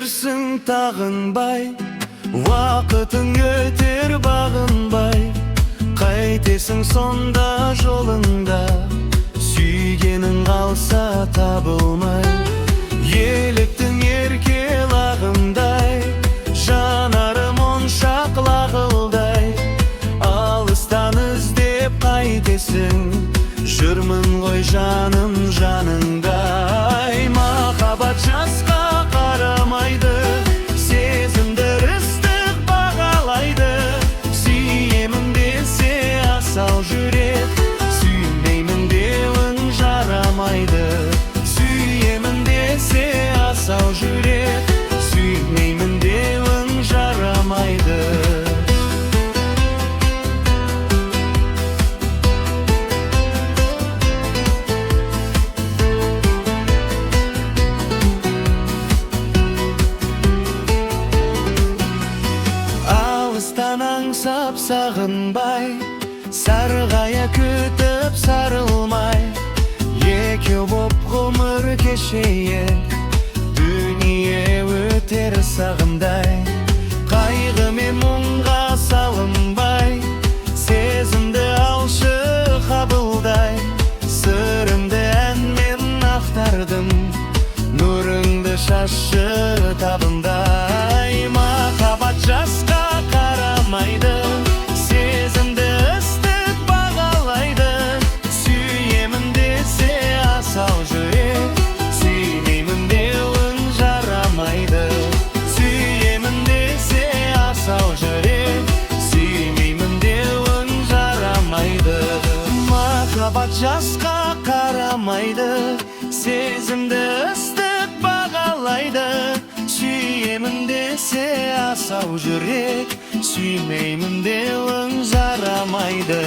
жүрсің тағынбай, уақытың өтер бағынбай. Қайтесің сонда жолыңда, сүйгенің қалса табылмай. Еліктің ерке лағындай, жанарым моншақ лағылдай. Алыстан іздеп қайтесің, жүрмін ғой жаным жаныңдай. Махаббат жасқа қарамайды, сезімді ыстық бағалайды. Сүйемін десе асау жүрек, сүймеймін деуің жарамайды. Сүйемін десе асау жүрек, сүймеймін деуің жарамайды. Алыстан аңсап сағынбай, сарғая күтіп сарылмай. Екеу боп ғұмыр кешейік, дүние өтер сағымдай. Қайғы мен мұңға салынбай, сезімді алшы қабылдай. Сырымды әнмен ақтардым, нұрыңды шашы табындай. Махаббат жасқа қарамайды, сезімді ыстық бағалайды. Сүйемін десе асау жүрек, сүймеймін деуің жарамайды. Сүйемін десе асау жүрек, сүймеймін деуің жарамайды. Махаббат жасқа қарамайды, сезімді ыстық бағалайды. Сүйемін десе асау жүрек, сүймеймін деуің жарамайды.